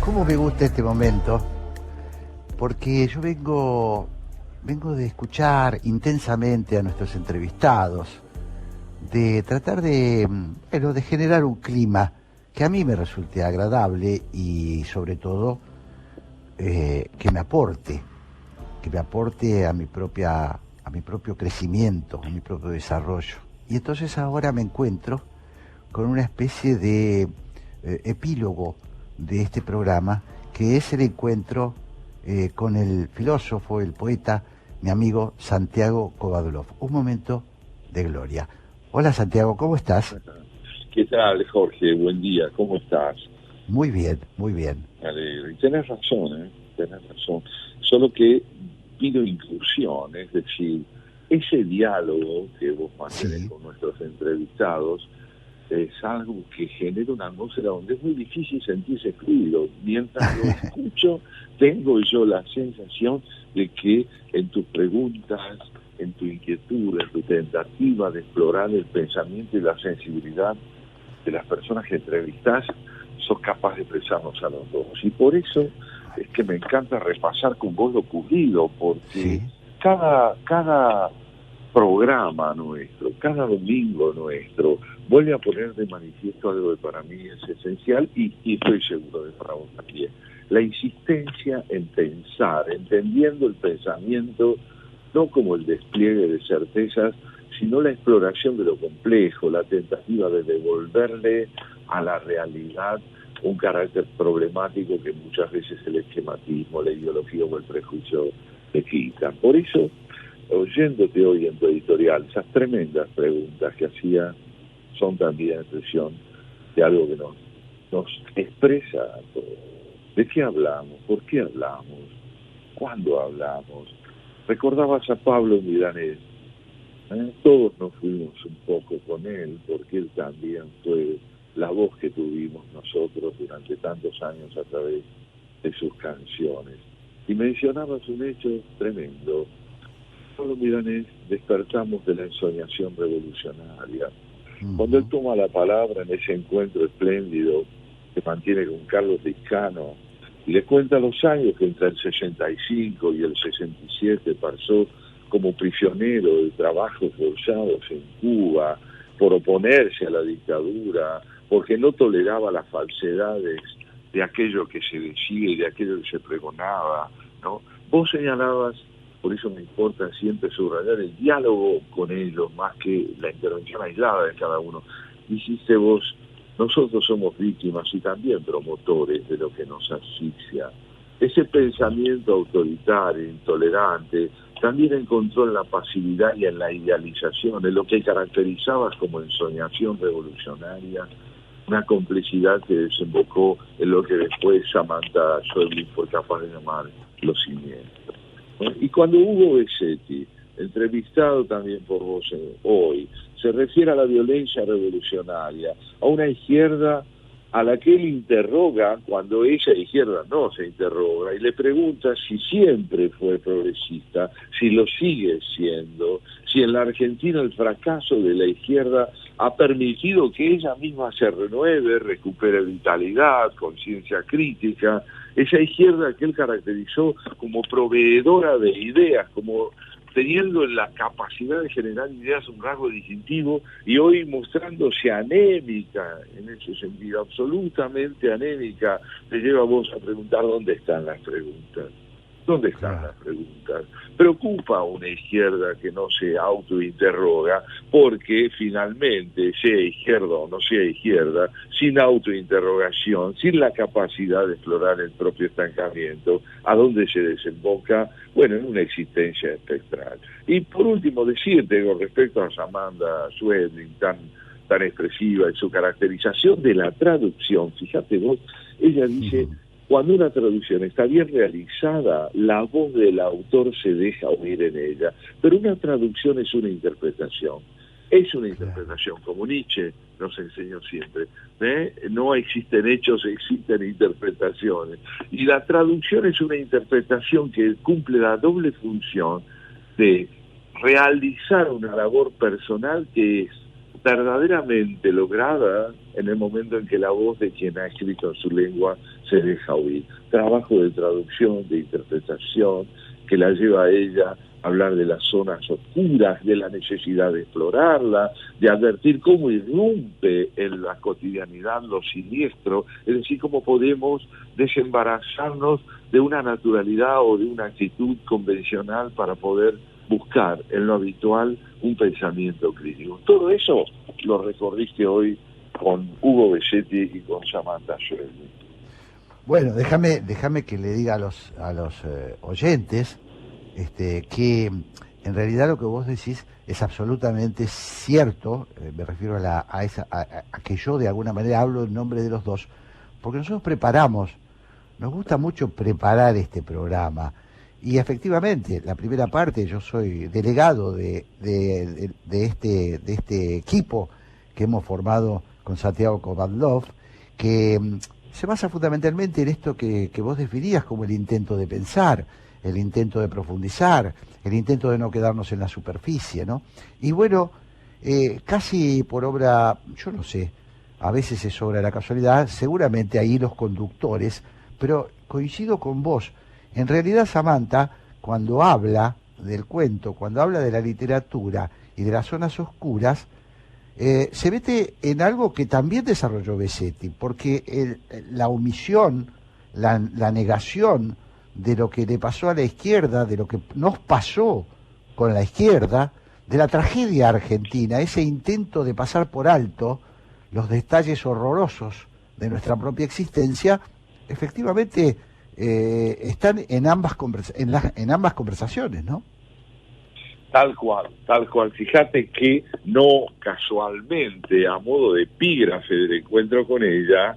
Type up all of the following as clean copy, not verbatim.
¿Cómo me gusta este momento? Porque yo vengo de escuchar intensamente a nuestros entrevistados, de tratar de generar un clima que a mí me resulte agradable y sobre todo que me aporte a mi propio crecimiento, a mi propio desarrollo. Y entonces ahora me encuentro con una especie de epílogo de este programa, que es el encuentro con el filósofo, el poeta, mi amigo Santiago Kovadlov. Un momento de gloria. Hola Santiago, ¿cómo estás? ¿Qué tal, Jorge? Buen día, ¿cómo estás? Muy bien, muy bien. Me alegro. Y tenés razón, tenés razón. Solo que pido inclusión, es decir, ese diálogo que vos mantenés Sí. con nuestros entrevistados es algo que genera una atmósfera donde es muy difícil sentirse excluido. Mientras lo escucho, tengo yo la sensación de que en tus preguntas, en tu inquietud, en tu tentativa de explorar el pensamiento y la sensibilidad de las personas que entrevistás, sos capaz de expresarnos a los dos. Y por eso es que me encanta repasar con vos lo ocurrido, porque Sí. cada programa nuestro, cada domingo nuestro, vuelve a poner de manifiesto algo que para mí es esencial y estoy seguro de para vos también. La insistencia en pensar, entendiendo el pensamiento no como el despliegue de certezas, sino la exploración de lo complejo, la tentativa de devolverle a la realidad un carácter problemático que muchas veces el esquematismo, la ideología o el prejuicio le quitan. Por eso, oyéndote hoy en tu editorial, esas tremendas preguntas que hacía son también expresión de algo que nos expresa a todos. ¿De qué hablamos? ¿Por qué hablamos? ¿Cuándo hablamos? Recordabas a Pablo Milanés. Todos nos fuimos un poco con él, porque él también fue la voz que tuvimos nosotros durante tantos años a través de sus canciones. Y mencionabas un hecho tremendo. Pablo Milanés, despertamos de la ensoñación revolucionaria. Cuando él toma la palabra en ese encuentro espléndido que mantiene con Carlos Lizcano, y le cuenta los años que entre el 65 y el 67 pasó como prisionero de trabajos forzados en Cuba, por oponerse a la dictadura, porque no toleraba las falsedades de aquello que se decía y de aquello que se pregonaba, ¿no? Vos señalabas, por eso me importa siempre subrayar el diálogo con ellos, más que la intervención aislada de cada uno. Dijiste vos, nosotros somos víctimas y también promotores de lo que nos asfixia. Ese pensamiento autoritario, intolerante, también encontró en la pasividad y en la idealización, en lo que caracterizabas como ensoñación revolucionaria, una complicidad que desembocó en lo que después Samantha Schweblin fue capaz de llamar los cimientos. Y cuando Hugo Besetti, entrevistado también por vos hoy, se refiere a la violencia revolucionaria, a una izquierda a la que él interroga cuando esa izquierda no se interroga, y le pregunta si siempre fue progresista, si lo sigue siendo, si en la Argentina el fracaso de la izquierda ha permitido que ella misma se renueve, recupere vitalidad, conciencia crítica, esa izquierda que él caracterizó como proveedora de ideas, como teniendo la capacidad de generar ideas un rasgo distintivo, y hoy mostrándose anémica en ese sentido, absolutamente anémica, te lleva a vos a preguntar dónde están las preguntas. ¿Dónde están las preguntas? Preocupa a una izquierda que no se autointerroga, porque finalmente, sea izquierda o no sea izquierda, sin autointerrogación, sin la capacidad de explorar el propio estancamiento, ¿a dónde se desemboca? Bueno, en una existencia espectral. Y por último, decirte con respecto a Samantha Schweblin, tan expresiva en su caracterización de la traducción, fíjate vos, ella dice... Cuando una traducción está bien realizada, la voz del autor se deja oír en ella. Pero una traducción es una interpretación. Es una interpretación, como Nietzsche nos enseñó siempre. No existen hechos, existen interpretaciones. Y la traducción es una interpretación que cumple la doble función de realizar una labor personal que es verdaderamente lograda en el momento en que la voz de quien ha escrito en su lengua se deja oír. Trabajo de traducción, de interpretación, que la lleva a ella a hablar de las zonas oscuras, de la necesidad de explorarla, de advertir cómo irrumpe en la cotidianidad lo siniestro, es decir, cómo podemos desembarazarnos de una naturalidad o de una actitud convencional para poder buscar en lo habitual un pensamiento crítico. Todo eso lo recorriste hoy con Hugo Besetti y con Samantha Schweblin. Bueno, déjame que le diga a los oyentes que en realidad lo que vos decís es absolutamente cierto. Me refiero a que yo de alguna manera hablo en nombre de los dos, porque nosotros nos gusta mucho preparar este programa, y efectivamente la primera parte yo soy delegado de este equipo que hemos formado con Santiago Kovadlov, que se basa fundamentalmente en esto que vos definías como el intento de pensar, el intento de profundizar, el intento de no quedarnos en la superficie, ¿no? Y bueno, casi por obra, yo no sé, a veces es obra de la casualidad, seguramente ahí los conductores, pero coincido con vos. En realidad, Samantha, cuando habla del cuento, cuando habla de la literatura y de las zonas oscuras, se mete en algo que también desarrolló Besetti, porque la omisión, la negación de lo que le pasó a la izquierda, de lo que nos pasó con la izquierda, de la tragedia argentina, ese intento de pasar por alto los detalles horrorosos de nuestra propia existencia, efectivamente están en ambas conversaciones, ¿no? Tal cual. Fíjate que no casualmente, a modo de epígrafe del encuentro con ella,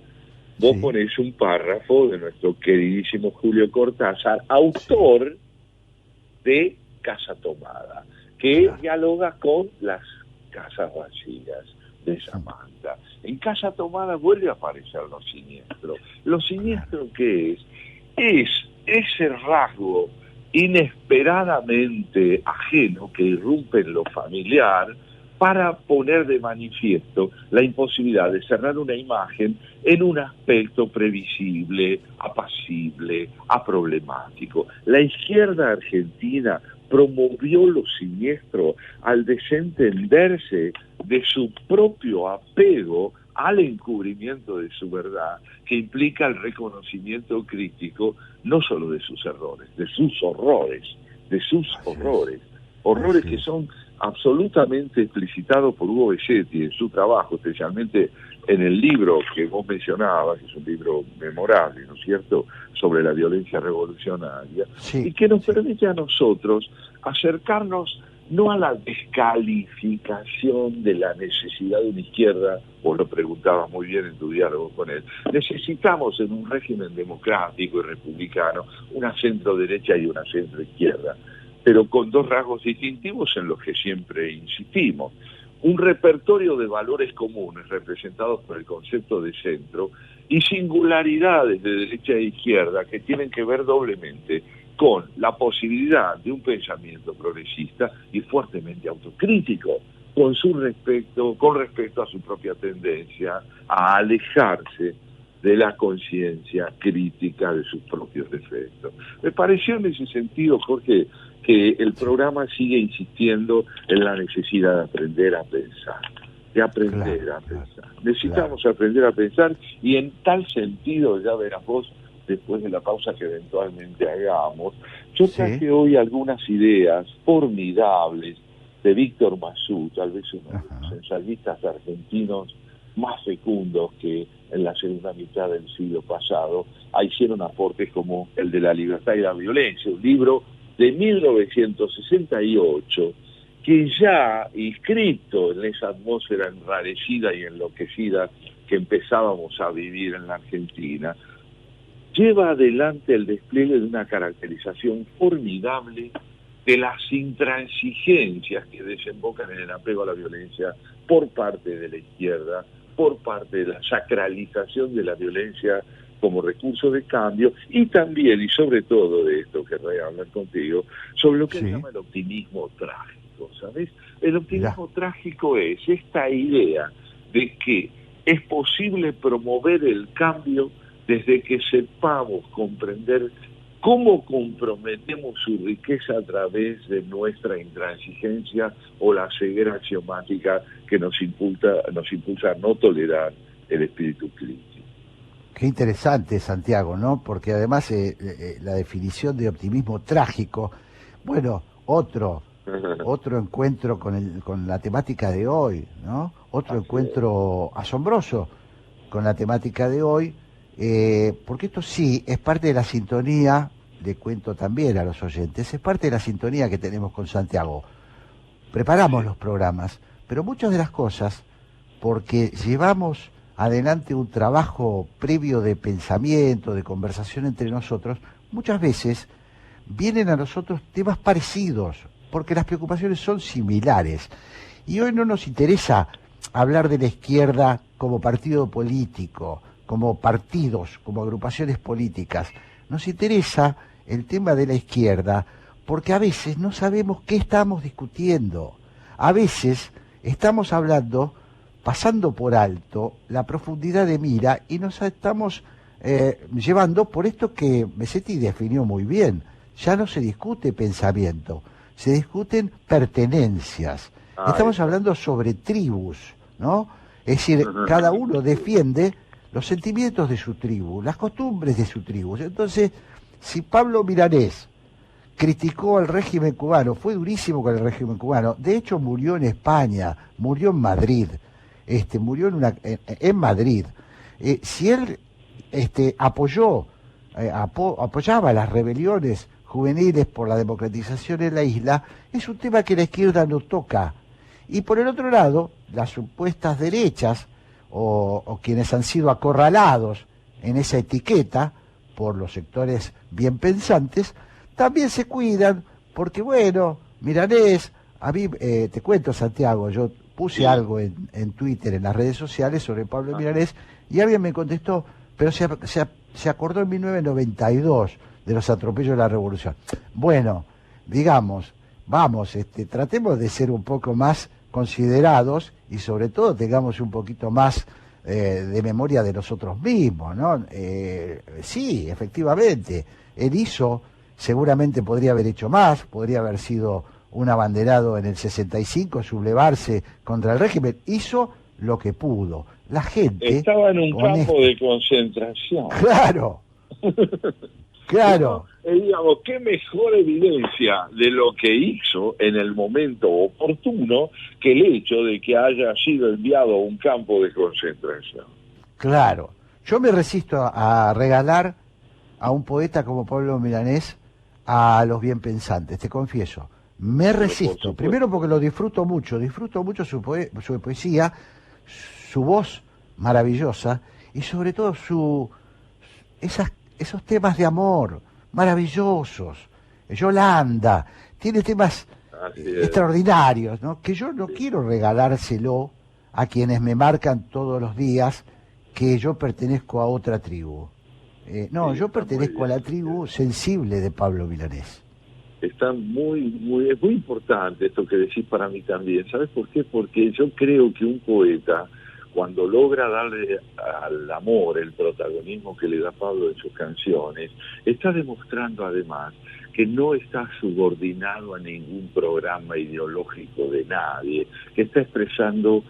vos ponés un párrafo de nuestro queridísimo Julio Cortázar, autor de Casa Tomada, que dialoga con las casas vacías de Samantha. En Casa Tomada vuelve a aparecer lo siniestro. ¿Lo siniestro qué es? Es ese rasgo inesperadamente ajeno que irrumpe en lo familiar para poner de manifiesto la imposibilidad de cerrar una imagen en un aspecto previsible, apacible, aproblemático. La izquierda argentina promovió lo siniestro al desentenderse de su propio apego al encubrimiento de su verdad, que implica el reconocimiento crítico no solo de sus errores, de sus horrores, horrores que son absolutamente explicitados por Hugo Besetti en su trabajo, especialmente en el libro que vos mencionabas, que es un libro memorable, ¿no es cierto?, sobre la violencia revolucionaria, y que nos permite a nosotros acercarnos no a la descalificación de la necesidad de una izquierda, vos lo preguntabas muy bien en tu diálogo con él, necesitamos en un régimen democrático y republicano una centro-derecha y una centro-izquierda, pero con dos rasgos distintivos en los que siempre insistimos. Un repertorio de valores comunes representados por el concepto de centro y singularidades de derecha e izquierda que tienen que ver doblemente con la posibilidad de un pensamiento progresista y fuertemente autocrítico con respecto a su propia tendencia a alejarse de la conciencia crítica de sus propios defectos. Me pareció en ese sentido, Jorge, que el programa sigue insistiendo en la necesidad de aprender a pensar, Necesitamos aprender a pensar, y en tal sentido, ya verás vos, después de la pausa que eventualmente hagamos, yo traje hoy algunas ideas formidables de Víctor Masú, tal vez uno de los ensayistas argentinos más fecundos que en la segunda mitad del siglo pasado hicieron aportes como el de La libertad y la violencia, un libro de 1968 que ya, inscrito en esa atmósfera enrarecida y enloquecida que empezábamos a vivir en la Argentina, lleva adelante el despliegue de una caracterización formidable de las intransigencias que desembocan en el apego a la violencia por parte de la izquierda, por parte de la sacralización de la violencia como recurso de cambio, y también, y sobre todo de esto querré hablar contigo, sobre lo que se llama el optimismo trágico, ¿sabes? El optimismo trágico es esta idea de que es posible promover el cambio desde que sepamos comprender cómo comprometemos su riqueza a través de nuestra intransigencia o la ceguera axiomática que nos impulsa a no tolerar el espíritu crítico. Qué interesante, Santiago, ¿no? Porque además la definición de optimismo trágico, bueno, otro encuentro con la temática de hoy, ¿no? Otro encuentro asombroso con la temática de hoy, porque esto sí es parte de la sintonía, le cuento también a los oyentes, es parte de la sintonía que tenemos con Santiago. Preparamos los programas, pero muchas de las cosas, porque llevamos adelante un trabajo previo de pensamiento, de conversación entre nosotros, muchas veces vienen a nosotros temas parecidos, porque las preocupaciones son similares. Y hoy no nos interesa hablar de la izquierda como partido político, como partidos, como agrupaciones políticas. Nos interesa el tema de la izquierda porque a veces no sabemos qué estamos discutiendo. A veces estamos hablando, pasando por alto la profundidad de mira y nos estamos llevando por esto que Besetti definió muy bien. Ya no se discute pensamiento, se discuten pertenencias. Estamos hablando sobre tribus, ¿no? Es decir, cada uno defiende los sentimientos de su tribu, las costumbres de su tribu. Entonces, si Pablo Milanés criticó al régimen cubano, fue durísimo con el régimen cubano, de hecho murió en España, murió en Madrid, murió en Madrid. Si él apoyaba las rebeliones juveniles por la democratización en la isla, es un tema que la izquierda no toca. Y por el otro lado, las supuestas derechas, o quienes han sido acorralados en esa etiqueta por los sectores bien pensantes, también se cuidan, porque bueno, Milanés, a mí, te cuento, Santiago, yo puse algo en Twitter, en las redes sociales, sobre Pablo Milanés, y alguien me contestó, pero se acordó en 1992 de los atropellos de la Revolución. Bueno, digamos, vamos, tratemos de ser un poco más considerados y sobre todo tengamos un poquito más de memoria de nosotros mismos, ¿no? Sí, efectivamente, él hizo, seguramente podría haber hecho más, podría haber sido un abanderado en el 65, sublevarse contra el régimen, hizo lo que pudo. La gente... Estaba en un campo de concentración. Claro, claro. Digamos, qué mejor evidencia de lo que hizo en el momento oportuno que el hecho de que haya sido enviado a un campo de concentración. Claro. Yo me resisto a regalar a un poeta como Pablo Milanés a los bien pensantes, te confieso. Me resisto. Primero porque lo disfruto mucho su poesía, su voz maravillosa y sobre todo esos temas de amor maravillosos. Yolanda tiene temas extraordinarios, ¿no? Que yo no quiero regalárselo a quienes me marcan todos los días que yo pertenezco a otra tribu. No, yo pertenezco a la tribu sensible de Pablo Milanés. Está es muy importante esto que decís para mí también. ¿Sabes por qué? Porque yo creo que un poeta, cuando logra darle al amor el protagonismo que le da Pablo en sus canciones, está demostrando además que no está subordinado a ningún programa ideológico de nadie, que está expresando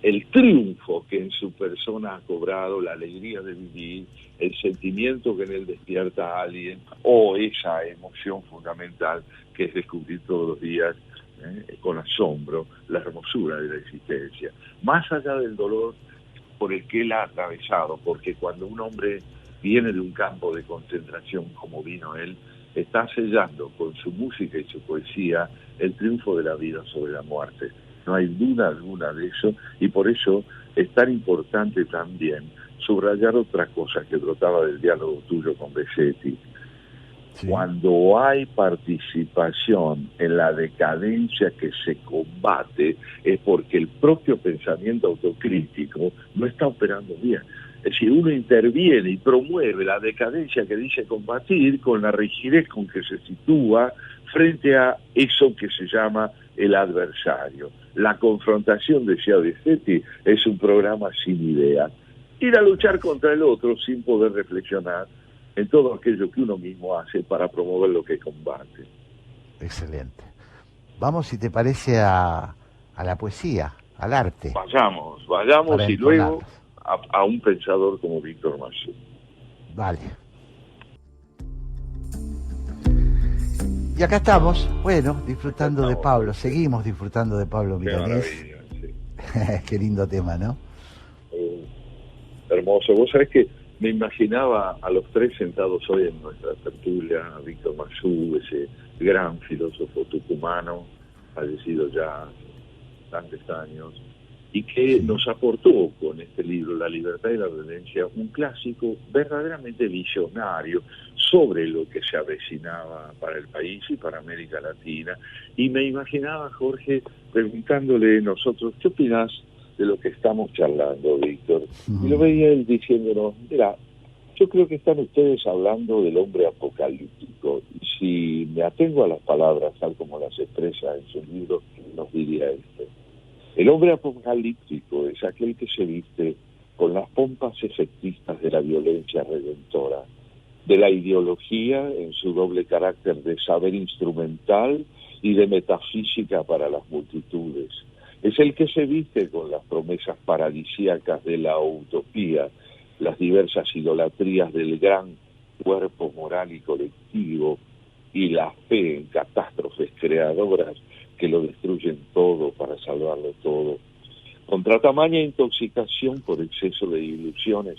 el triunfo que en su persona ha cobrado, la alegría de vivir, el sentimiento que en él despierta a alguien, o esa emoción fundamental que es descubrir todos los días con asombro la hermosura de la existencia, más allá del dolor por el que él ha atravesado, porque cuando un hombre viene de un campo de concentración como vino él, está sellando con su música y su poesía el triunfo de la vida sobre la muerte. No hay duda alguna de eso, y por eso es tan importante también subrayar otra cosa que brotaba del diálogo tuyo con Besetti. Sí. Cuando hay participación en la decadencia que se combate, es porque el propio pensamiento autocrítico no está operando bien. Es decir, uno interviene y promueve la decadencia que dice combatir con la rigidez con que se sitúa frente a eso que se llama el adversario. La confrontación, decía Besetti, es un programa sin ideas. Ir a luchar contra el otro sin poder reflexionar en todo aquello que uno mismo hace para promover lo que combate. Excelente. Vamos, si te parece, a la poesía, al arte. Vayamos y luego a un pensador como Víctor Massú. Vale. Y acá estamos, bueno, disfrutando de Pablo, seguimos disfrutando de Pablo Milanés. Sí. Qué lindo tema, ¿no? Hermoso. Vos sabés que me imaginaba a los tres sentados hoy en nuestra tertulia, a Víctor Massú, ese gran filósofo tucumano, fallecido ya hace tantos años, y que nos aportó con este libro, La libertad y la violencia, un clásico verdaderamente visionario sobre lo que se avecinaba para el país y para América Latina. Y me imaginaba, Jorge, preguntándole nosotros, ¿qué opinás de lo que estamos charlando, Víctor? Y lo veía él diciéndonos, mira, yo creo que están ustedes hablando del hombre apocalíptico. Y si me atengo a las palabras tal como las expresa en su libro, nos diría esto. El hombre apocalíptico es aquel que se viste con las pompas efectistas de la violencia redentora, de la ideología en su doble carácter de saber instrumental y de metafísica para las multitudes. Es el que se viste con las promesas paradisíacas de la utopía, las diversas idolatrías del gran cuerpo moral y colectivo y la fe en catástrofes creadoras que lo destruyen todo para salvarlo todo. Contra tamaña intoxicación por exceso de ilusiones,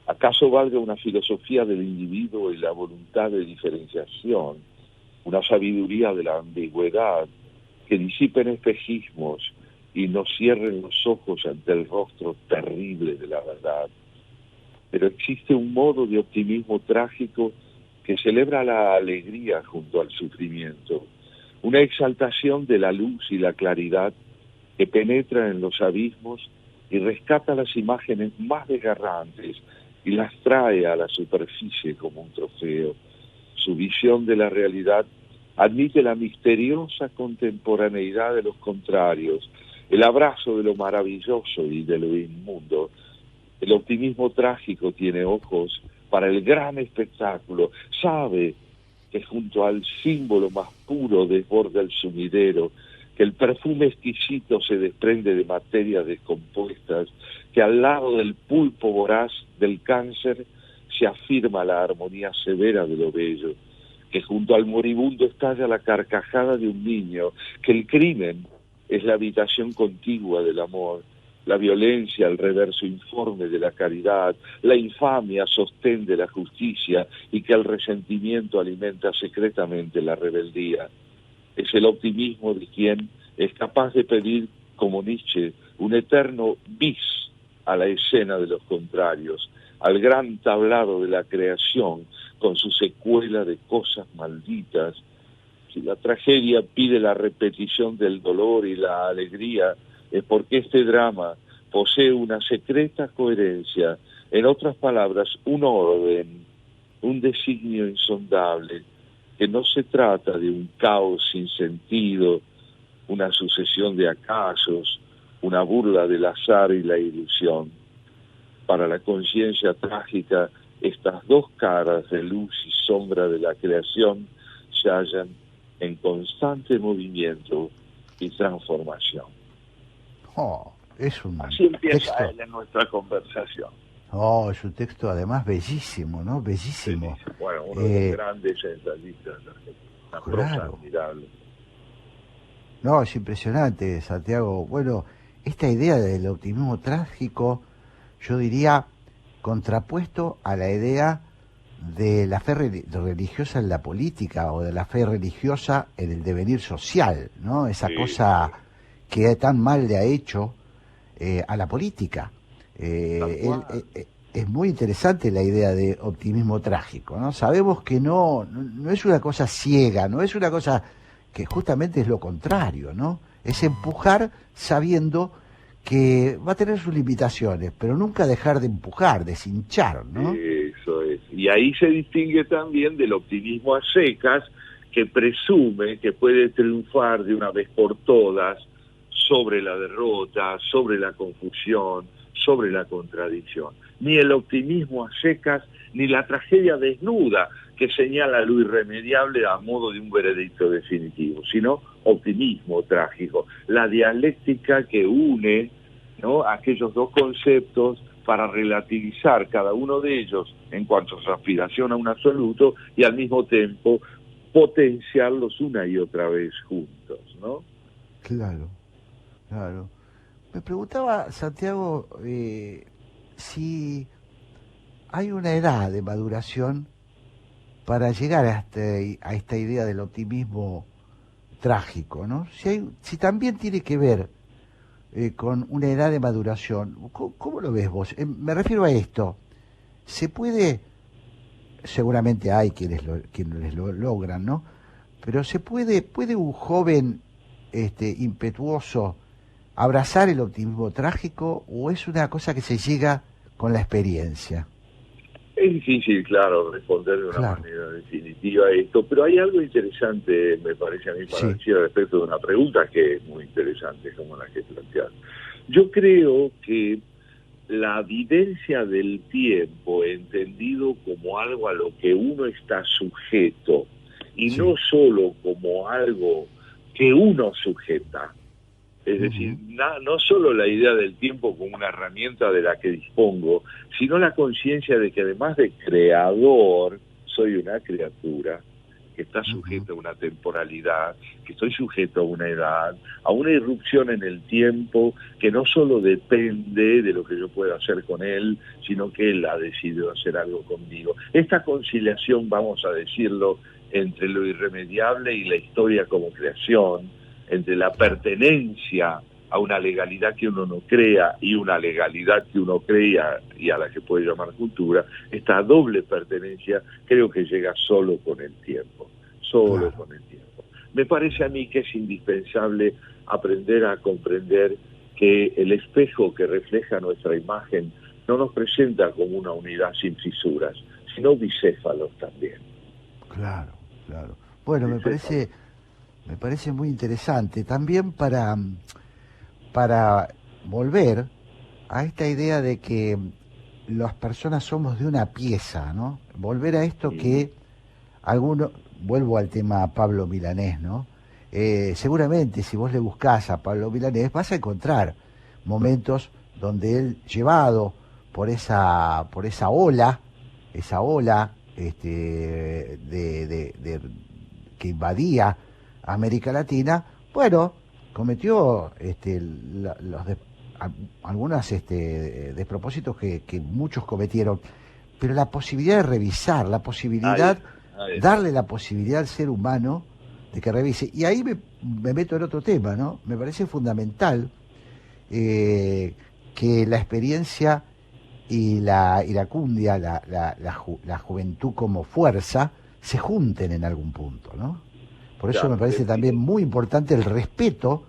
¿acaso valga una filosofía del individuo y la voluntad de diferenciación, una sabiduría de la ambigüedad que disipen espejismos y no cierren los ojos ante el rostro terrible de la verdad? Pero existe un modo de optimismo trágico que celebra la alegría junto al sufrimiento, una exaltación de la luz y la claridad que penetra en los abismos y rescata las imágenes más desgarrantes y las trae a la superficie como un trofeo. Su visión de la realidad admite la misteriosa contemporaneidad de los contrarios, el abrazo de lo maravilloso y de lo inmundo. El optimismo trágico tiene ojos para el gran espectáculo, sabe que junto al símbolo más puro desborda el sumidero, que el perfume exquisito se desprende de materias descompuestas, que al lado del pulpo voraz del cáncer se afirma la armonía severa de lo bello, que junto al moribundo estalla la carcajada de un niño, que el crimen es la habitación contigua del amor, la violencia el reverso informe de la caridad, la infamia sostén de la justicia y que el resentimiento alimenta secretamente la rebeldía. Es el optimismo de quien es capaz de pedir, como Nietzsche, un eterno bis a la escena de los contrarios, al gran tablado de la creación con su secuela de cosas malditas. Si la tragedia pide la repetición del dolor y la alegría, es porque este drama posee una secreta coherencia, en otras palabras, un orden, un designio insondable, que no se trata de un caos sin sentido, una sucesión de acasos, una burla del azar y la ilusión. Para la conciencia trágica, estas dos caras de luz y sombra de la creación se hallan en constante movimiento y transformación. Es un Así empieza texto. en nuestra conversación. Es un texto además bellísimo, ¿no? Bellísimo. Bueno, uno de los grandes ensayistas, una prosa admirable. No, es impresionante, Santiago. Bueno, esta idea del optimismo trágico, yo diría, contrapuesto a la idea de la fe religiosa en la política o de la fe religiosa en el devenir social, ¿no? Esa cosa que tan mal le ha hecho a la política. Es muy interesante la idea de optimismo trágico, ¿no? Sabemos que no es una cosa ciega, no es una cosa que justamente es lo contrario, ¿no? Es empujar sabiendo que va a tener sus limitaciones, pero nunca dejar de empujar, deshinchar, ¿no? Eso es. Y ahí se distingue también del optimismo a secas, que presume que puede triunfar de una vez por todas sobre la derrota, sobre la confusión, sobre la contradicción. Ni el optimismo a secas, ni la tragedia desnuda que señala lo irremediable a modo de un veredicto definitivo, sino optimismo trágico, la dialéctica que une, ¿no?, aquellos dos conceptos para relativizar cada uno de ellos en cuanto a su aspiración a un absoluto y al mismo tiempo potenciarlos una y otra vez juntos, ¿no? Claro, claro. Me preguntaba, Santiago, si hay una edad de maduración para llegar a esta idea del optimismo trágico, ¿no? Si también tiene que ver con una edad de maduración. ¿Cómo lo ves vos? Me refiero a esto. ¿Se puede, seguramente hay quienes lo logran, ¿no? Pero puede un joven impetuoso abrazar el optimismo trágico, o es una cosa que se llega con la experiencia? Es difícil, claro, responder de una manera definitiva a esto, pero hay algo interesante, me parece a mí, para decir respecto de una pregunta que es muy interesante, como la que planteas. Yo creo que la vivencia del tiempo, entendido como algo a lo que uno está sujeto, y no solo como algo que uno sujeta, es decir, no solo la idea del tiempo como una herramienta de la que dispongo, sino la conciencia de que además de creador, soy una criatura que está sujeta a una temporalidad, que estoy sujeto a una edad, a una irrupción en el tiempo que no solo depende de lo que yo pueda hacer con él, sino que él ha decidido hacer algo conmigo. Esta conciliación, vamos a decirlo, entre lo irremediable y la historia como creación, entre la pertenencia a una legalidad que uno no crea y una legalidad que uno crea y a la que puede llamar cultura, esta doble pertenencia creo que llega solo con el tiempo, con el tiempo. Me parece a mí que es indispensable aprender a comprender que el espejo que refleja nuestra imagen no nos presenta como una unidad sin fisuras, sino bicéfalos también. Claro, claro. Bueno, me parece muy interesante también para volver a esta idea de que las personas somos de una pieza, ¿no? Volver a esto que vuelvo al tema Pablo Milanés, ¿no? Seguramente si vos le buscás a Pablo Milanés vas a encontrar momentos donde él, llevado por esa ola que invadía América Latina, bueno, cometió algunos despropósitos que muchos cometieron, pero la posibilidad de revisar, darle la posibilidad al ser humano de que revise. Y ahí me meto en otro tema, ¿no? Me parece fundamental que la experiencia y la iracundia, la juventud como fuerza, se junten en algún punto, ¿no? Por eso me parece también muy importante el respeto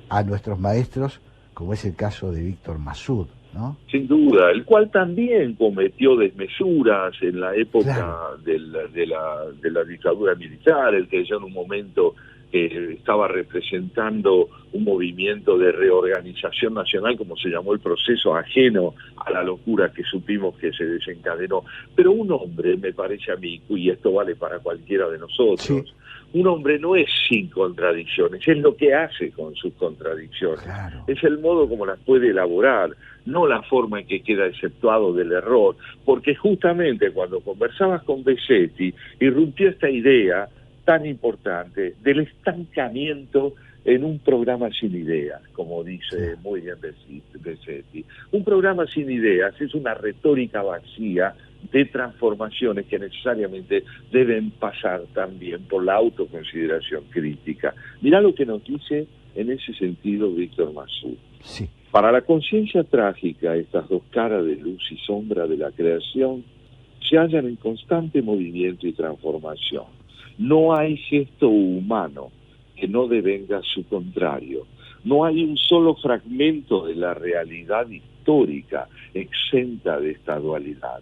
a nuestros maestros, como es el caso de Víctor Masud, ¿no? Sin duda, el cual también cometió desmesuras en la época de la dictadura militar, el que ya en un momento estaba representando un movimiento de reorganización nacional, como se llamó el proceso, ajeno a la locura que supimos que se desencadenó. Pero un hombre, me parece a mí, y esto vale para cualquiera de nosotros, un hombre no es sin contradicciones, es lo que hace con sus contradicciones, es el modo como las puede elaborar, no la forma en que queda exceptuado del error, porque justamente cuando conversabas con Besetti, irrumpió esta idea tan importante del estancamiento en un programa sin ideas, como dice muy bien Besetti. Un programa sin ideas es una retórica vacía de transformaciones que necesariamente deben pasar también por la autoconsideración crítica. Mirá lo que nos dice en ese sentido Víctor Masud. Para la conciencia trágica, estas dos caras de luz y sombra de la creación se hallan en constante movimiento y transformación. No hay gesto humano que no devenga su contrario. No hay un solo fragmento de la realidad histórica exenta de esta dualidad.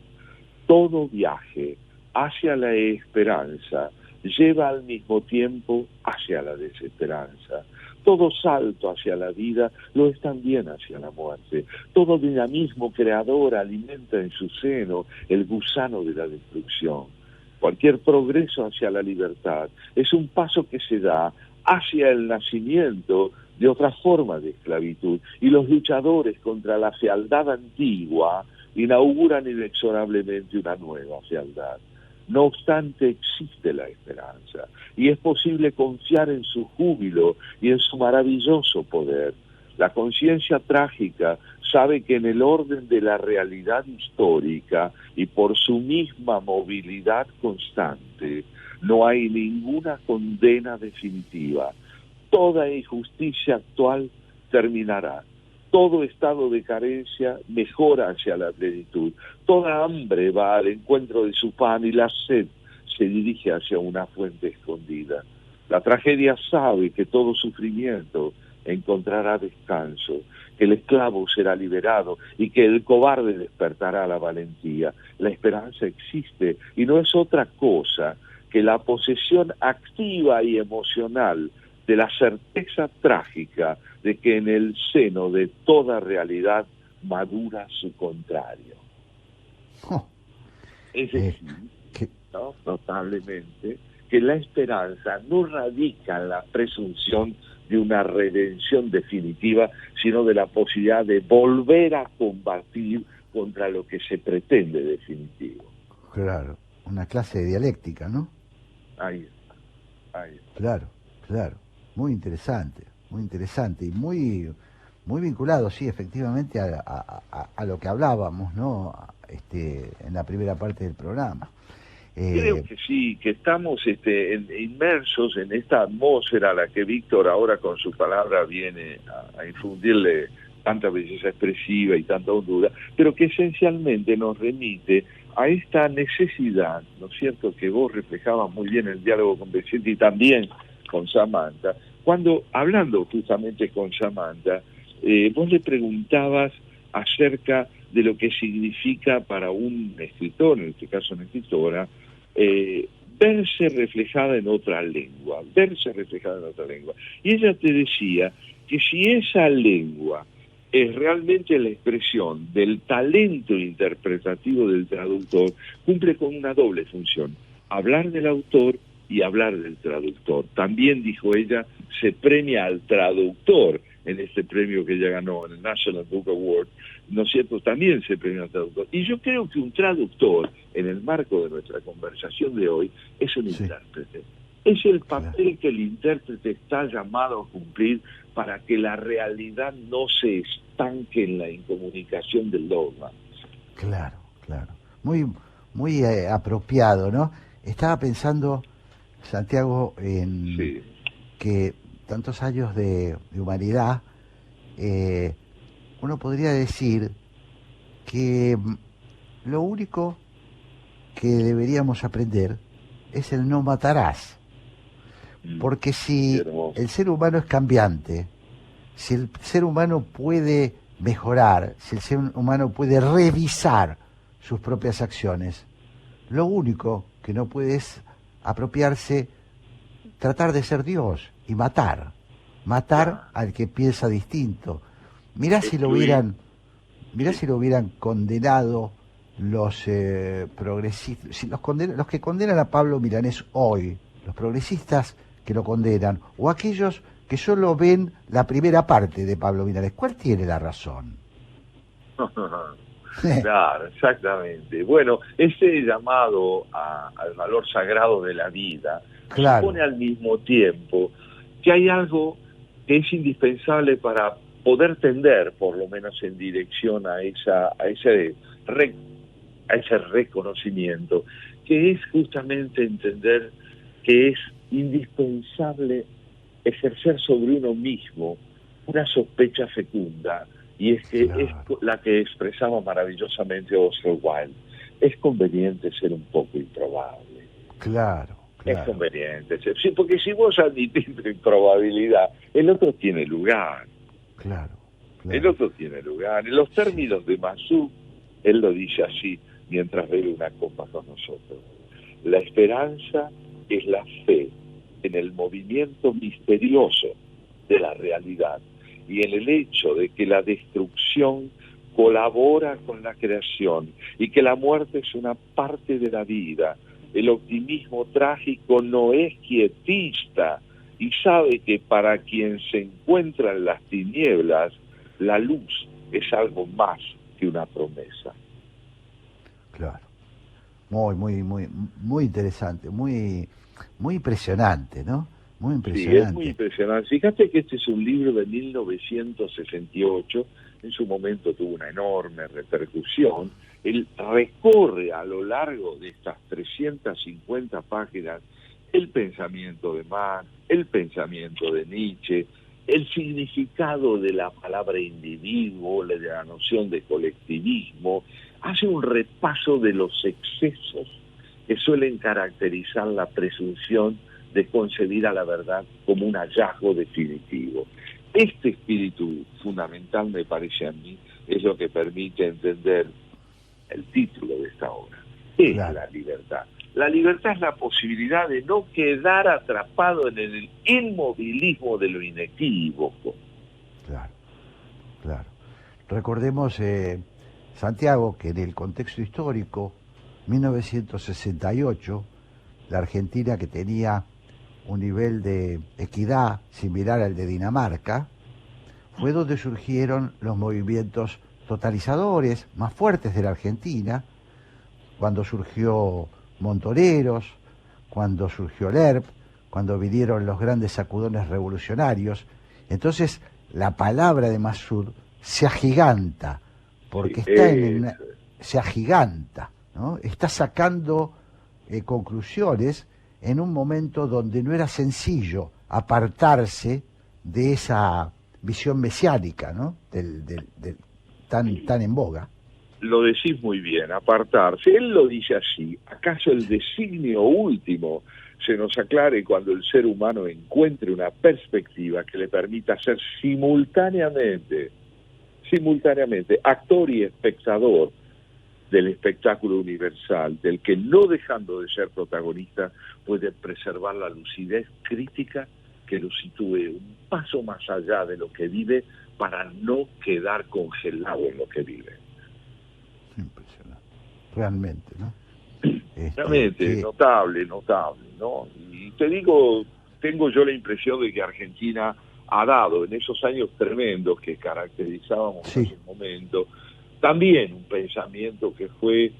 Todo viaje hacia la esperanza lleva al mismo tiempo hacia la desesperanza. Todo salto hacia la vida lo es también hacia la muerte. Todo dinamismo creador alimenta en su seno el gusano de la destrucción. Cualquier progreso hacia la libertad es un paso que se da hacia el nacimiento de otra forma de esclavitud, y los luchadores contra la fealdad antigua inauguran inexorablemente una nueva fealdad. No obstante, existe la esperanza, y es posible confiar en su júbilo y en su maravilloso poder. La conciencia trágica sabe que en el orden de la realidad histórica y por su misma movilidad constante, no hay ninguna condena definitiva. Toda injusticia actual terminará. Todo estado de carencia mejora hacia la plenitud. Toda hambre va al encuentro de su pan y la sed se dirige hacia una fuente escondida. La tragedia sabe que todo sufrimiento encontrará descanso, que el esclavo será liberado y que el cobarde despertará la valentía. La esperanza existe y no es otra cosa que la posesión activa y emocional de la certeza trágica de que en el seno de toda realidad madura su contrario. Es decir, ¿no? Notablemente, que la esperanza no radica en la presunción de una redención definitiva, sino de la posibilidad de volver a combatir contra lo que se pretende definitivo. Claro, una clase de dialéctica, ¿no? Ahí está, ahí está. Claro, claro. Muy interesante y muy vinculado, sí, efectivamente a lo que hablábamos, ¿no? En la primera parte del programa. Creo que sí, que estamos inmersos en esta atmósfera a la que Víctor ahora con su palabra viene a infundirle tanta belleza expresiva y tanta hondura, pero que esencialmente nos remite a esta necesidad, ¿no es cierto?, que vos reflejabas muy bien en el diálogo con Vicente y también con Samantha, cuando, hablando justamente con Samantha, vos le preguntabas acerca de lo que significa para un escritor, en este caso una escritora, verse reflejada en otra lengua. Y ella te decía que si esa lengua es realmente la expresión del talento interpretativo del traductor, cumple con una doble función: hablar del autor y hablar del traductor. También, dijo ella, se premia al traductor en este premio que ella ganó en el National Book Award, ¿no es cierto? También se premia al traductor. Y yo creo que un traductor, en el marco de nuestra conversación de hoy, es un intérprete. Es el papel que el intérprete está llamado a cumplir para que la realidad no se estanque en la incomunicación del dogma. Claro. Muy apropiado, ¿no? Estaba pensando, Santiago, en que tantos años de humanidad, uno podría decir que lo único que deberíamos aprender es el no matarás. Porque si el ser humano es cambiante, si el ser humano puede mejorar, si el ser humano puede revisar sus propias acciones, lo único que no puede es apropiarse, tratar de ser Dios y matar al que piensa distinto. Mirá si lo hubieran condenado los progresistas, si los que condenan a Pablo Milanés hoy, los progresistas que lo condenan, o aquellos que solo ven la primera parte de Pablo Milanés. ¿Cuál tiene la razón? Claro, exactamente. Bueno, ese llamado al valor sagrado de la vida supone al mismo tiempo que hay algo que es indispensable para poder tender, por lo menos en dirección a ese reconocimiento, que es justamente entender que es indispensable ejercer sobre uno mismo una sospecha fecunda, y es que es la que expresaba maravillosamente Oscar Wilde: es conveniente ser un poco improbable. Claro. Es conveniente ser, sí, porque si vos admitís tu improbabilidad, el otro tiene lugar. Claro. El otro tiene lugar. En los términos de Massu, él lo dice así mientras bebe una copa con nosotros: la esperanza es la fe en el movimiento misterioso de la realidad y en el hecho de que la destrucción colabora con la creación y que la muerte es una parte de la vida. El optimismo trágico no es quietista y sabe que para quien se encuentra en las tinieblas, la luz es algo más que una promesa. Claro. Muy interesante, muy impresionante, ¿no? Muy impresionante. Sí, es muy impresionante. Fíjate que este es un libro de 1968, en su momento tuvo una enorme repercusión. Él recorre a lo largo de estas 350 páginas el pensamiento de Marx, el pensamiento de Nietzsche, el significado de la palabra individuo, de la noción de colectivismo. Hace un repaso de los excesos que suelen caracterizar la presunción de concebir a la verdad como un hallazgo definitivo. Este espíritu fundamental, me parece a mí, es lo que permite entender el título de esta obra. ¿Qué es la libertad? La libertad es la posibilidad de no quedar atrapado en el inmovilismo de lo inequívoco. Claro. Recordemos, Santiago, que en el contexto histórico, 1968, la Argentina, que tenía un nivel de equidad similar al de Dinamarca, fue donde surgieron los movimientos totalizadores más fuertes de la Argentina, cuando surgió Montoneros, cuando surgió el ERP, cuando vinieron los grandes sacudones revolucionarios. Entonces, la palabra de Masud se agiganta, porque se agiganta, ¿no? Está sacando conclusiones en un momento donde no era sencillo apartarse de esa visión mesiánica, ¿no? tan en boga. Lo decís muy bien, apartarse. Él lo dice así: ¿acaso el designio último se nos aclare cuando el ser humano encuentre una perspectiva que le permita ser simultáneamente actor y espectador del espectáculo universal, del que, no dejando de ser protagonista, puede preservar la lucidez crítica que lo sitúe un paso más allá de lo que vive para no quedar congelado en lo que vive? Impresionante, realmente, ¿no? Realmente, notable, ¿no? Y te digo, tengo yo la impresión de que Argentina ha dado en esos años tremendos que caracterizábamos en ese momento, también un pensamiento que fue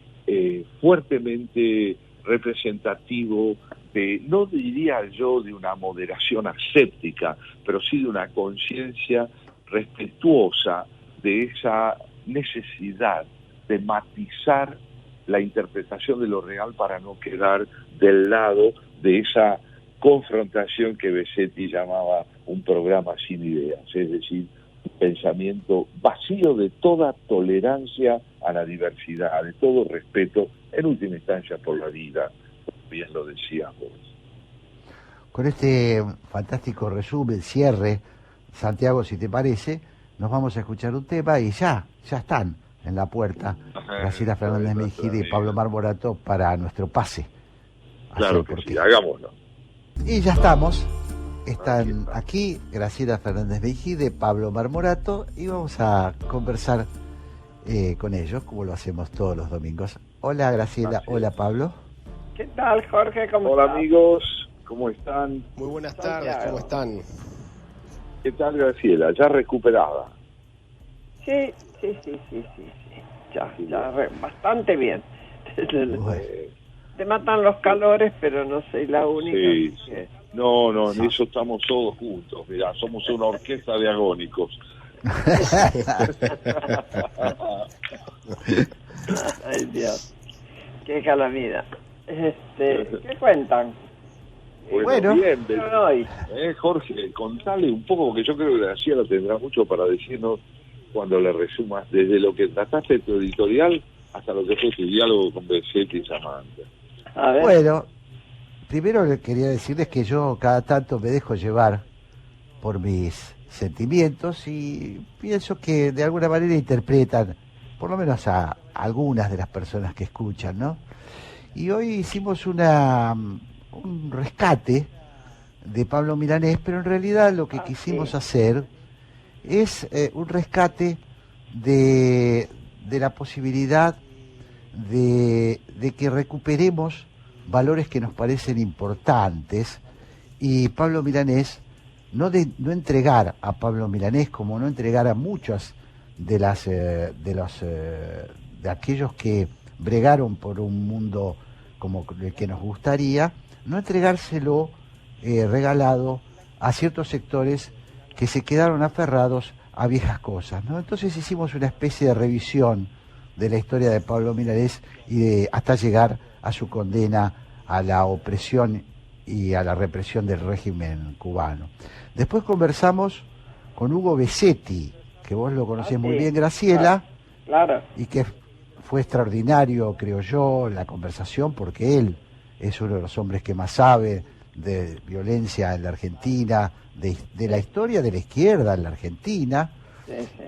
fuertemente representativo de, no diría yo de una moderación ascéptica, pero sí de una conciencia respetuosa de esa necesidad de matizar la interpretación de lo real para no quedar del lado de esa confrontación que Besetti llamaba un programa sin ideas, es decir, un pensamiento vacío de toda tolerancia a la diversidad, de todo respeto, en última instancia, por la vida, bien lo decías vos. Con este fantástico resumen, cierre, Santiago, si te parece, nos vamos a escuchar un tema y ya están en la puerta Graciela Fernández Mejide y Pablo Marmorato para nuestro pase. Claro que sí, hagámoslo. Y ya estamos. Están aquí Graciela Fernández Mejide, Pablo Marmorato, y vamos a conversar con ellos, como lo hacemos todos los domingos. Hola Graciela, hola Pablo. ¿Qué tal, Jorge? ¿Cómo Hola estás? amigos, ¿cómo están? Muy buenas tardes, ¿cómo están? ¿Qué tal, Graciela? ¿Ya recuperada? Sí. Ya, bastante bien. Bueno. Te matan los calores, pero no soy la única. Sí. Que... No, en eso estamos todos juntos. Mirá, somos una orquesta de agónicos. Ay, Dios. Qué calamidad. ¿Qué cuentan? Bueno. Bien, Hoy. Jorge, contale un poco, porque yo creo que Graciela tendrá mucho para decirnos cuando le resumas desde lo que trataste tu editorial hasta lo que fue tu diálogo con Besetti y Samantha. A ver. Bueno, primero le quería decirles que yo cada tanto me dejo llevar por mis sentimientos y pienso que de alguna manera interpretan, por lo menos a algunas de las personas que escuchan, ¿no? Y hoy hicimos una un rescate de Pablo Milanés, pero en realidad lo que quisimos hacer es un rescate de la posibilidad de que recuperemos valores que nos parecen importantes, y Pablo Milanés, no entregar a Pablo Milanés como no entregar a muchas de aquellos que bregaron por un mundo como el que nos gustaría, no entregárselo regalado a ciertos sectores que se quedaron aferrados a viejas cosas, ¿no? Entonces hicimos una especie de revisión de la historia de Pablo Milanés hasta llegar a su condena a la opresión y a la represión del régimen cubano. Después conversamos con Hugo Besetti, que vos lo conocés muy bien, Graciela, claro, y que fue extraordinario, creo yo, la conversación, porque él es uno de los hombres que más sabe de violencia en la Argentina, de la historia de la izquierda en la Argentina.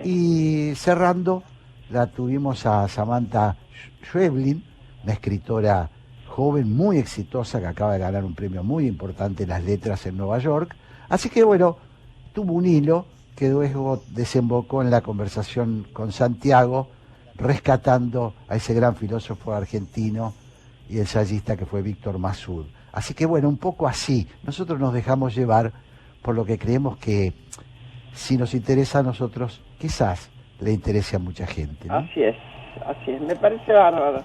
Y cerrando, la tuvimos a Samantha Schweblin, una escritora joven muy exitosa que acaba de ganar un premio muy importante en las letras en Nueva York. Así que bueno, tuvo un hilo que luego desembocó en la conversación con Santiago, rescatando a ese gran filósofo argentino y ensayista que fue Víctor Masud. Así que bueno, un poco así, nosotros nos dejamos llevar por lo que creemos que si nos interesa a nosotros, quizás le interese a mucha gente, ¿no? Así es, me parece bárbaro.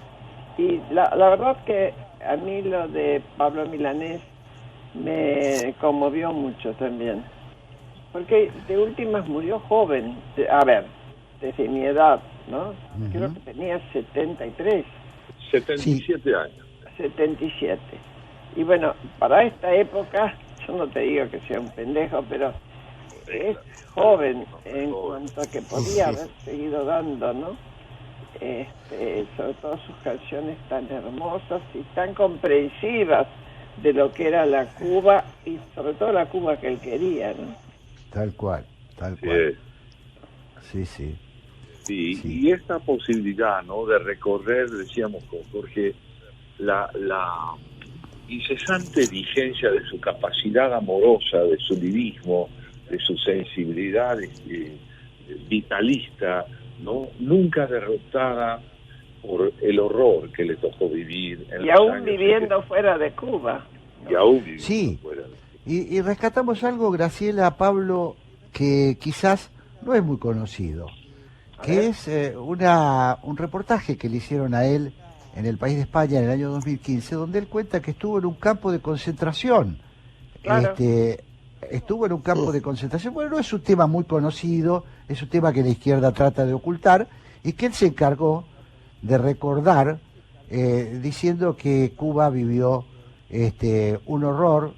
Y la verdad que a mí lo de Pablo Milanés me conmovió mucho también, porque de últimas murió joven, desde mi edad, ¿no? Uh-huh. Creo que tenía 73. 77 años. 77. Y bueno, para esta época, yo no te digo que sea un pendejo, pero es joven en cuanto a que podía haber seguido dando, ¿no? Sobre todo sus canciones tan hermosas y tan comprensivas de lo que era la Cuba, y sobre todo la Cuba que él quería, ¿no? Tal cual. Sí. Y esta posibilidad, ¿no?, de recorrer, decíamos con Jorge, la incesante vigencia de su capacidad amorosa, de su lirismo, de su sensibilidad vitalista, ¿no?, nunca derrotada por el horror que le tocó vivir. Y aún viviendo fuera de Cuba. Y aún viviendo sí. fuera de Cuba. Y rescatamos algo, Graciela, Pablo, que quizás no es muy conocido, que es un reportaje que le hicieron a él en El País de España en el año 2015, donde él cuenta que estuvo en un campo de concentración. Claro. Estuvo en un campo de concentración. Bueno, no es un tema muy conocido, es un tema que la izquierda trata de ocultar, y que él se encargó de recordar, diciendo que Cuba vivió un horror.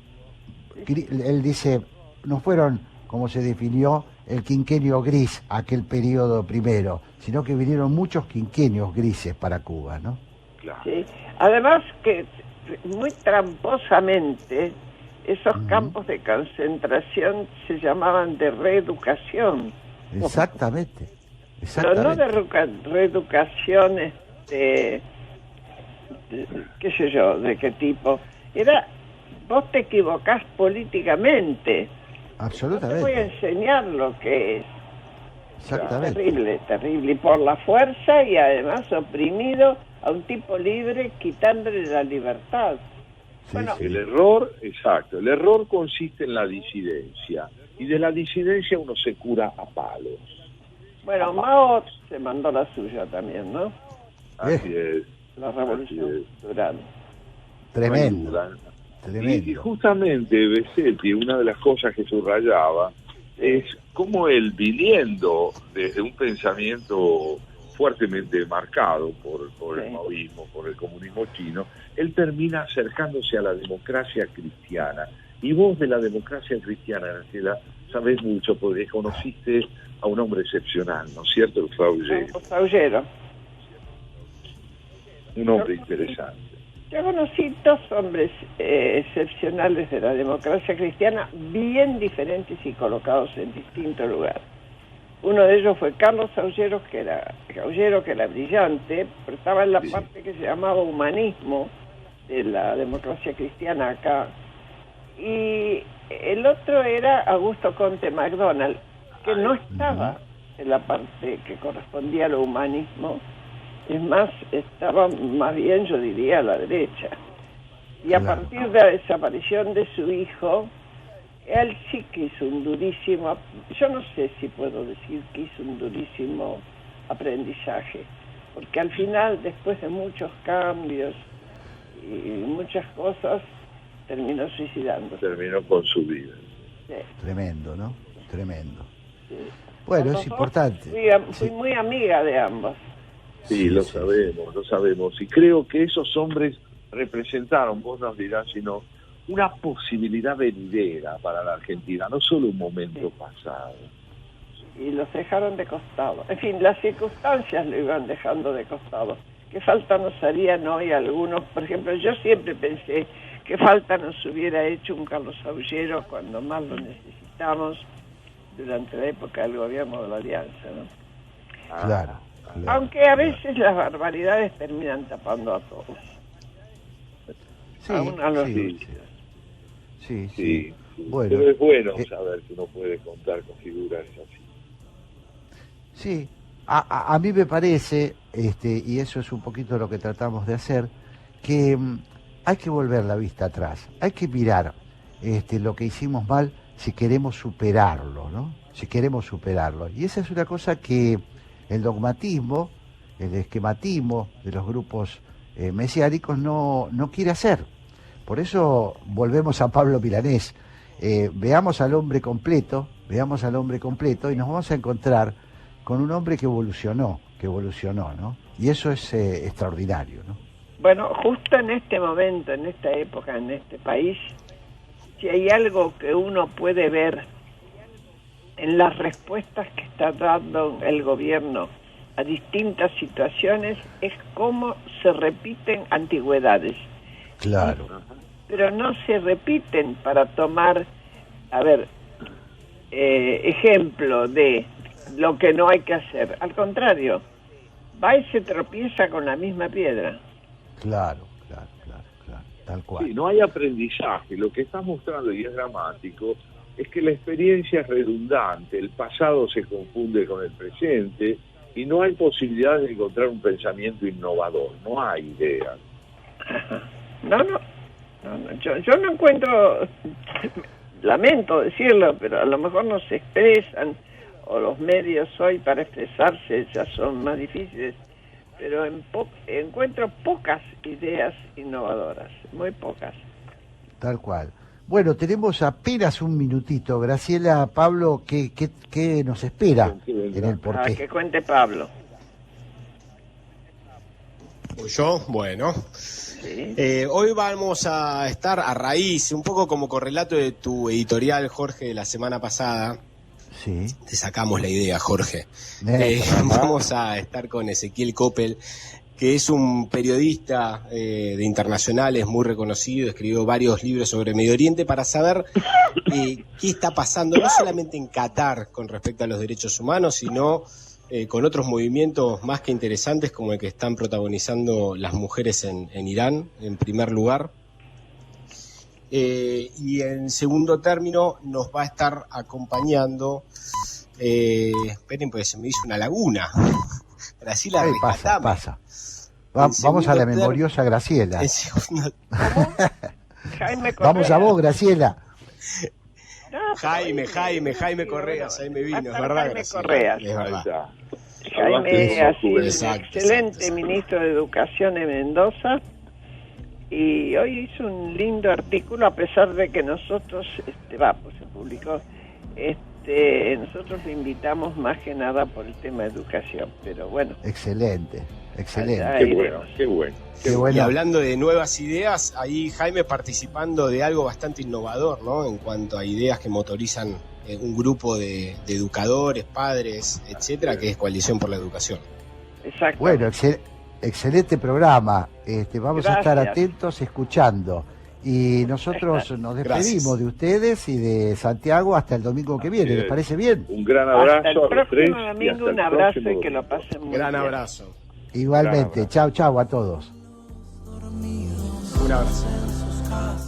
Él dice, no fueron, como se definió, el quinquenio gris, aquel periodo primero, sino que vinieron muchos quinquenios grises para Cuba, ¿no? Claro. Sí. Además que muy tramposamente esos campos de concentración se llamaban de reeducación. Exactamente. Pero no de reeducación, qué sé yo, de qué tipo. Era, vos te equivocás políticamente. Absolutamente. No te voy a enseñar lo que es. Exactamente. Terrible. Y por la fuerza, y además oprimido a un tipo libre, quitándole la libertad. Sí, bueno, sí. El error consiste en la disidencia, y de la disidencia uno se cura a palos. Bueno, Mao se mandó la suya también, ¿no? Así es. La revolución cultural. Tremendo. Y justamente Besetti, una de las cosas que subrayaba es cómo él, viniendo desde un pensamiento fuertemente marcado por el maoísmo, por el comunismo chino, él termina acercándose a la democracia cristiana. Y vos de la democracia cristiana, Graciela, sabés mucho, porque conociste a un hombre excepcional, ¿no es cierto? El Fraullero. Un hombre interesante. Yo conocí dos hombres excepcionales de la democracia cristiana, bien diferentes y colocados en distintos lugares. Uno de ellos fue Carlos Aullero, que era brillante, pero estaba en la parte que se llamaba humanismo, de la democracia cristiana acá. Y el otro era Augusto Conte MacDonald, que no estaba en la parte que correspondía a lo humanismo, es más, estaba más bien, yo diría, a la derecha. Y a partir de la desaparición de su hijo, él sí que hizo un durísimo, yo no sé si puedo decir que hizo un durísimo aprendizaje, porque al final, después de muchos cambios y muchas cosas, terminó suicidándose. Terminó con su vida. Sí. Tremendo, ¿no? Tremendo. Sí. Bueno, Los es dos importante. Fui muy amiga de ambos. Sí, lo sabemos. Y creo que esos hombres representaron, vos nos dirás si no, una posibilidad venidera para la Argentina, no solo un momento pasado. Y los dejaron de costado. En fin, las circunstancias lo iban dejando de costado. ¿Qué falta nos harían hoy algunos? Por ejemplo, yo siempre pensé que falta nos hubiera hecho un Carlos Aullero cuando más lo necesitamos durante la época del gobierno de la Alianza, ¿no? Claro. Aunque a veces las barbaridades terminan tapando a todos. Sí, Aún a los Sí. Bueno, pero es bueno saber que uno puede contar con figuras así. Sí, a mí me parece, y eso es un poquito lo que tratamos de hacer, que hay que volver la vista atrás, hay que mirar lo que hicimos mal si queremos superarlo, ¿no? Si queremos superarlo. Y esa es una cosa que el dogmatismo, el esquematismo de los grupos mesiánicos no quiere hacer. Por eso volvemos a Pablo Milanés. Veamos al hombre completo y nos vamos a encontrar con un hombre que evolucionó, ¿no? Y eso es extraordinario, ¿no? Bueno, justo en este momento, en esta época, en este país, si hay algo que uno puede ver en las respuestas que está dando el gobierno a distintas situaciones, es cómo se repiten antigüedades. Claro. Pero no se repiten para tomar, ejemplo de lo que no hay que hacer. Al contrario, va y se tropieza con la misma piedra. Claro, tal cual. Sí, no hay aprendizaje. Lo que está mostrando, y es dramático, es que la experiencia es redundante, el pasado se confunde con el presente y no hay posibilidad de encontrar un pensamiento innovador, no hay ideas. No, yo no encuentro, lamento decirlo, pero a lo mejor no se expresan, o los medios hoy para expresarse ya son más difíciles, pero encuentro pocas ideas innovadoras, muy pocas. Tal cual. Bueno, tenemos apenas un minutito. Graciela, Pablo, ¿qué nos espera en el porqué? Que cuente Pablo. ¿Yo? Bueno. Sí. Hoy vamos a estar a raíz, un poco como correlato de tu editorial, Jorge, de la semana pasada. Sí. Te sacamos la idea, Jorge. Vamos a estar con Ezequiel Coppel, que es un periodista de internacionales muy reconocido, escribió varios libros sobre Medio Oriente, para saber qué está pasando, no solamente en Qatar con respecto a los derechos humanos, sino con otros movimientos más que interesantes, como el que están protagonizando las mujeres en Irán, en primer lugar. Y en segundo término nos va a estar acompañando, esperen porque se me hizo una laguna, Graciela, pasa. Vamos a la memoriosa Graciela. Jaime Correa. Vamos a vos, Graciela. Jaime Correa, Jaime vino, es verdad. Jaime Correa. Es verdad. Jaime ha sido un Exacto. excelente ministro de Educación en Mendoza, y hoy hizo un lindo artículo, a pesar de que nosotros, pues se publicó, nosotros le invitamos más que nada por el tema de educación, pero bueno. Excelente. Qué bueno. Y hablando de nuevas ideas, ahí Jaime participando de algo bastante innovador, ¿no? En cuanto a ideas que motorizan un grupo de educadores, padres, etcétera, que es Coalición por la Educación. Exacto. Bueno, excelente programa. Vamos Gracias. a estar atentos, escuchando. Y nosotros nos despedimos de ustedes y de Santiago hasta el domingo que viene. ¿Les parece bien? Un gran abrazo hasta el a los tres. próximo domingo, un abrazo y que lo pasen muy bien. Gran abrazo. Igualmente. Chau a todos. Dormidos Un abrazo.